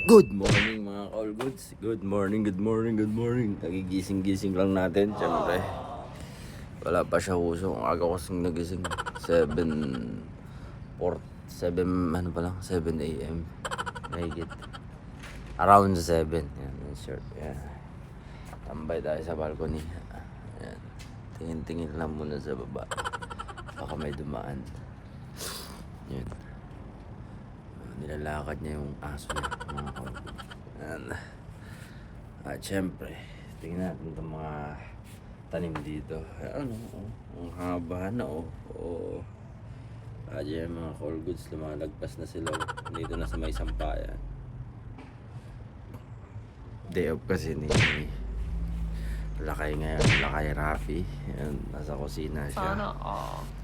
Good morning mga all goods. Good morning, good morning, good morning. Nagigising-gising lang natin, syempre. Wala pa siya uso. Ang aga kasing nagising. 7 ano pa lang, 7 a.m. Mahigit. Around 7. Yan, short. Yan. Tambay tayo sa balcony. Yan. Tingin-tingin lang muna sa baba. Baka may dumaan. Yan. Nilalakad niya yung aso niya, mga kaulo. At syempre, tingnan natin itong mga tanim dito. Ano, ang haba na yung mga call goods, lumalagpas na sila. Dito na sa may sampayan. Day off kasi ni Lakay ngayon, Lakay Rafi. Yan, nasa kusina siya.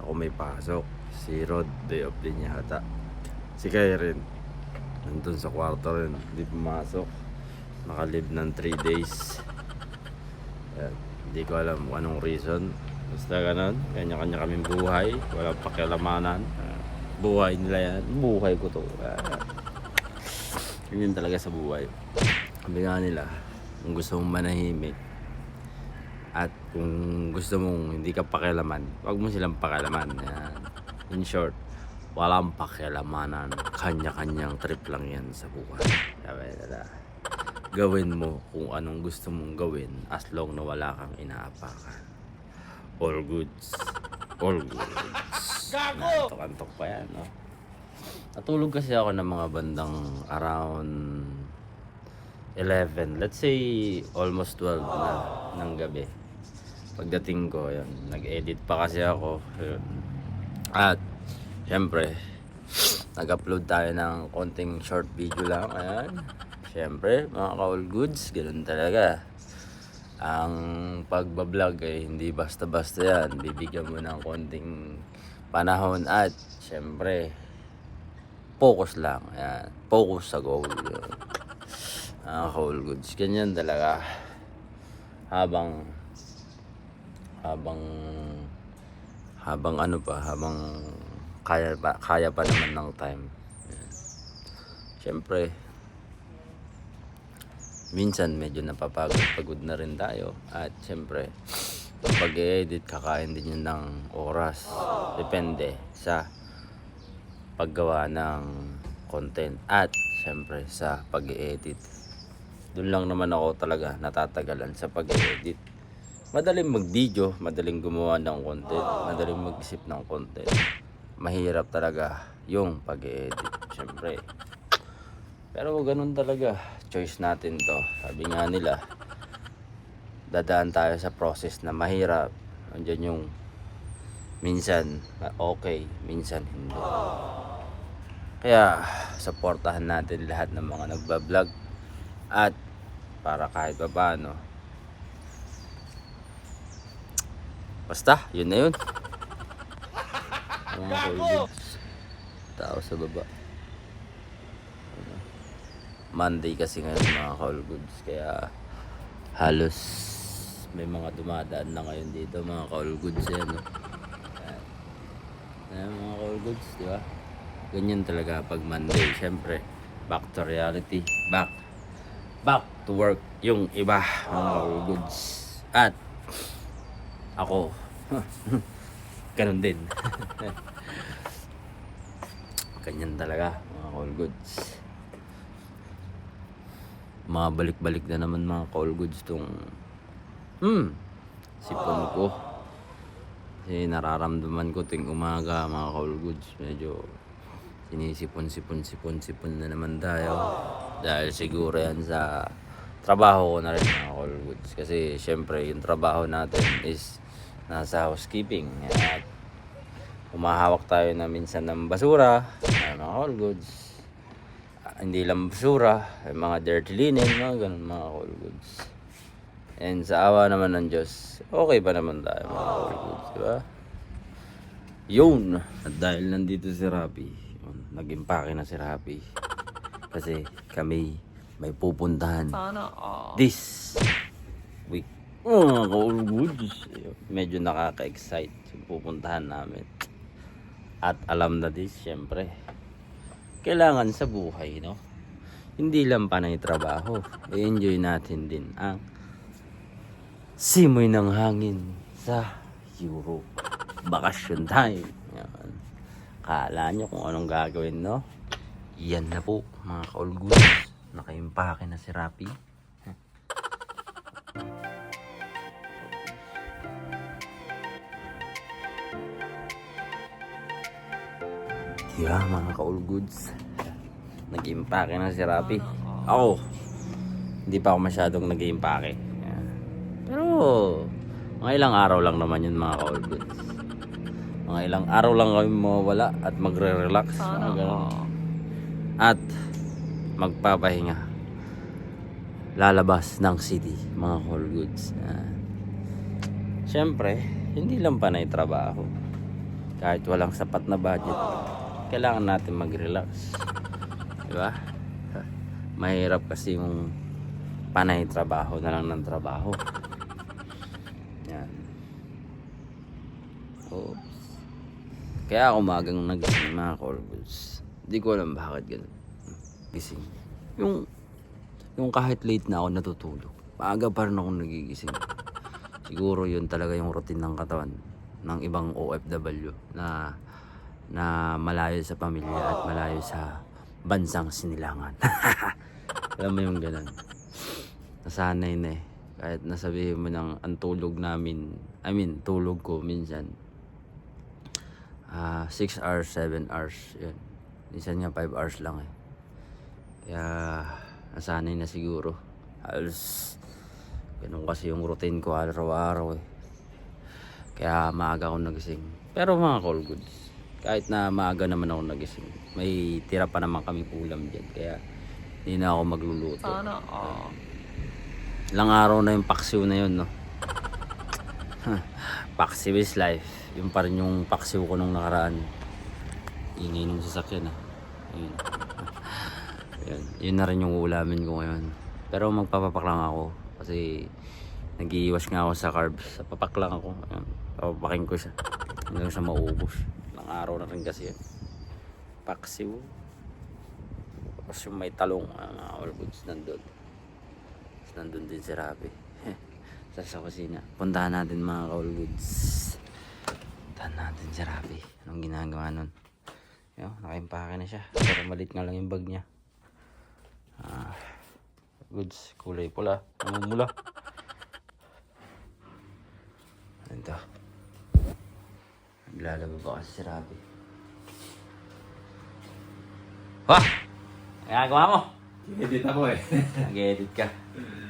Ako may pasok. Si Rod, day off din niya hata. Si Kay rin, nandun sa kwarto rin, hindi pumasok. Nakalib ng 3 days. Hindi ko alam kung anong reason. Basta ganun, kanya-kanya kaming buhay. Walang pakialamanan. Buhay nila yan. Buhay ko to. Yun talaga sa buhay. Sabi nga nila, kung gusto mong manahimik at kung gusto mong hindi ka pakialaman, huwag mo silang pakialaman. In short, walang pakialamanan, kanya-kanyang trip lang yan sa buhay. Sabi nila, gawin mo kung anong gusto mong gawin as long na wala kang inaapakan. All goods. All goods. Antok-antok pa yan, no? Natulog kasi ako ng mga bandang around 11. Let's say almost 12 na ng gabi. Pagdating ko, yun, nag-edit pa kasi ako. Yun. At siyempre, nag-upload tayo ng konting short video lang. Ayan. Siyempre, mga ka-all goods, ganun talaga. Ang pagbablog ay hindi basta-basta yan. Bibigyan mo ng konting panahon at siyempre, focus lang. Ayan. Focus sa goal. Mga ka-all goods, ganyan talaga. Habang kaya pa naman ng time. Siyempre, minsan medyo napapagod na rin tayo. At siyempre, pag-edit, kakain din yun ng oras. Depende sa paggawa ng content. At siyempre, sa pag-edit. Doon lang naman ako talaga natatagalan sa pag-edit. Madaling mag-video, madaling gumawa ng content, madaling mag-isip ng content. Mahirap talaga yung pag-edit, syempre. Pero ganun talaga, choice natin to. Sabi nga nila, dadaan tayo sa process na mahirap. Andiyan yung minsan okay, minsan hindi. Kaya supportahan natin lahat ng mga nagbablog at para kahit pa paano. Basta, yun na yun. Mga goods. Tao sa baba. Monday kasi ngayon mga call goods. Kaya halos may mga dumadaan na ngayon dito mga call goods. Yan, no? Ayan, mga call goods, di ba? Ganyan talaga pag Monday. Siyempre, back to reality. Back to work. Yung iba mga call goods. At ako, ganun din. Ganyan talaga mga call goods. Mga balik-balik na naman mga call goods tong sipon ko. Kasi nararamdaman ko ting umaga mga call goods. Medyo sinisipon na naman tayo. Dahil siguro yan sa trabaho ko na rin mga call goods. Kasi syempre yung trabaho natin is nasa housekeeping at humahawak tayo na minsan ng basura, mga all goods. Hindi lang basura, mga dirty linen, mga ganun mga all goods. And sa awa naman ng Diyos, okay pa naman tayo mga all goods, diba? Yun, at dahil nandito si Rapi, nag-impake na si Rapi kasi kami may pupuntahan this week. Mga ka-all goods, medyo nakaka-excite yung pupuntahan namin. At alam na din, syempre, kailangan sa buhay, no? hindi lang panay trabaho. I-enjoy natin din ang simoy ng hangin sa Europe. Bakasyon time. Yan. Kala nyo kung anong gagawin, no? Yan na po, mga ka-all goods. Nakaimpake na si Rapi. Yeah, mga ka-all goods. Nag-impake na si Rapi. Ako, hindi pa ako masyadong nag-impake. Yeah. Pero, mga ilang araw lang naman yun, mga ka-all goods. Mga ilang araw lang kami mawawala at magre-relax. At magpapahinga. Lalabas ng city, mga ka-all goods. Siyempre, hindi lang panay trabaho. Kahit walang sapat na budget, kailangan natin mag-relax. Diba? Mahirap kasi yung panay trabaho na lang ng trabaho. Yan. Oops. Kaya ako magang nagising, mga ka-all-goods. Hindi ko alam bakit ganun. Gising. Yung kahit late na ako natutulog, maaga pa rin ako nagigising. Siguro yun talaga yung routine ng katawan ng ibang OFW na malayo sa pamilya at malayo sa bansang sinilangan. Alam mo yung ganun. Nasanay na eh. Kahit nasabihin mo ng ang tulog namin, tulog ko minsan 6 hours, 7 hours, yun. Minsan nga 5 hours lang eh. Kaya nasanay na siguro. Halos ganun kasi yung routine ko araw-araw eh. Kaya maaga ako nagising. Pero mga ka-all goods, kahit na maaga naman ako nagising, may tira pa naman kaming ulam dyan. Kaya hindi na ako magluluto. Sana Ilang araw na yung paksiw na yun, no? Paksiw is life. Yung pa rin yung paksiw ko nung nakaraan. Ingay nung sasakyan ah. Yun na rin yung ulamin ko ngayon. Pero magpapapak lang ako. Kasi nag-iiwas nga ako sa carbs. Sa papak lang ako. Ayun. Papapakin ko siya hanggang sa maubos. Ilang araw na rin kasi yan. Paksiw. Tapos yung may talong, mga all goods nandun. Tapos nandun din si Rapi. Sa kusina. Puntahan natin mga all goods. Puntahan natin si Rapi. Anong ginagawa nun? Yo, nakaimpake na siya. Pero malit nga lang yung bag niya. Goods, kulay pula. Namumula. Ano ito? Naglalaba ba kasi si Rapi? Ha! Nagagawa mo? Edit ako eh. Nag-edit ka.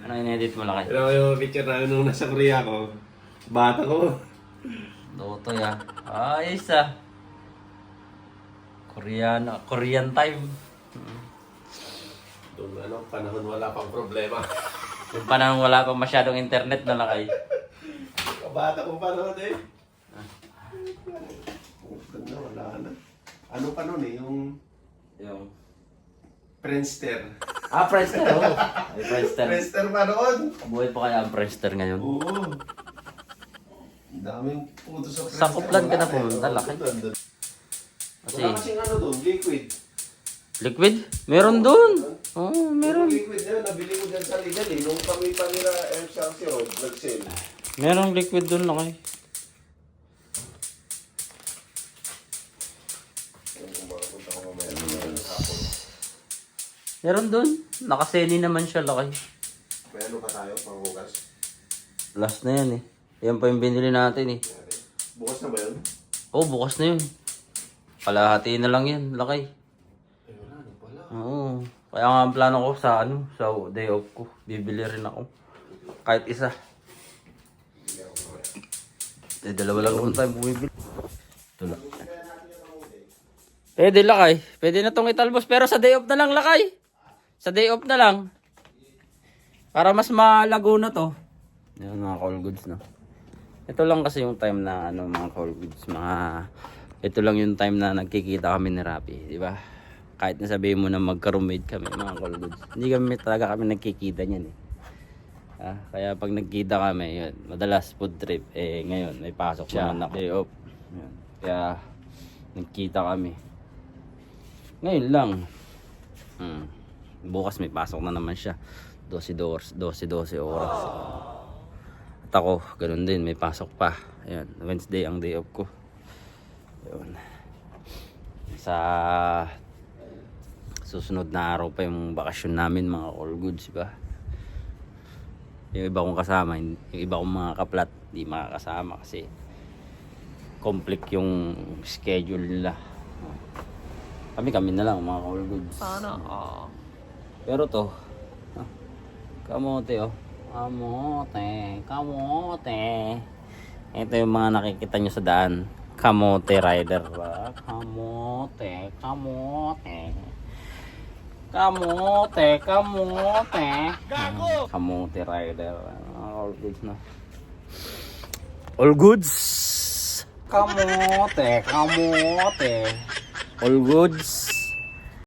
Ano in-edit mo laki? Alam mo yung picture namin nung nasa Korea ko. Bata ko. Dotoy ah. Ayos ah. Korean time. Nung panahon wala pang problema. Yung panahon wala pa masyadong internet na lakay. Kabata ko panahon eh. Ganda, wala na. Ano pa nun eh, yung Friendster. Friendster oh. Ay, Friendster. Friendster pa noon. Buhay pa kaya ang Friendster ngayon? Oo. Ang daming puto sa Friendster. Sa Kuplan ka na pumunta, laki. Kasi, Wala kasing ano doon, liquid. liquid? Meron doon. Oo, meron. Yung liquid na yun, nabili ko dyan sa legal eh. Nung kami pa nila Air Shanty Road, nag-sale. Merong liquid doon lakay. Meron doon. Nakaseni naman siya lakay. May ano pa tayo, panghugas? Last na yan eh. Yan pa yung binili natin eh. Bukas na ba yun? Oh, bukas na yun. Kalahati na lang yan, lakay. Ay, wala na pala. Oo. Kaya nga ang plano ko sa sa day off ko. Bibili rin ako. Kahit isa. Dalawa lang naman tayo bumibili. Ito lang. Pwede lakay. Pwede na tong italbos. Pero sa day off na lang lakay. Sa day off na lang. Para mas malago na to. Yan mga call goods no. Ito lang kasi yung time na mga call goods. Ito lang yung time na nagkikita kami ni Rapi. Di ba? Kahit nasabihin mo na magka-roommate kami mga call goods. Hindi talaga kami nagkikita niyan eh. Kaya pag nagkita kami, yun, madalas food trip. Ngayon, may pasok siya na day off. Yun. Kaya, nagkita kami. Ngayon lang. Bukas may pasok na naman siya. 12 oras. At ako, ganun din, may pasok pa. Ayan, Wednesday ang day off ko. Ayun. Sa susunod na araw pa yung bakasyon namin mga all goods ba. Yung iba kong kasama, yung iba kong mga kaplat, di makakasama kasi conflict yung schedule nila. Kami na lang mga all goods. Sana Pero to, kamote oh. Kamote. Ito yung mga nakikita nyo sa daan. Kamote rider ba? Kamote. Gago! Kamote rider. All goods na. All goods! Kamote. All goods!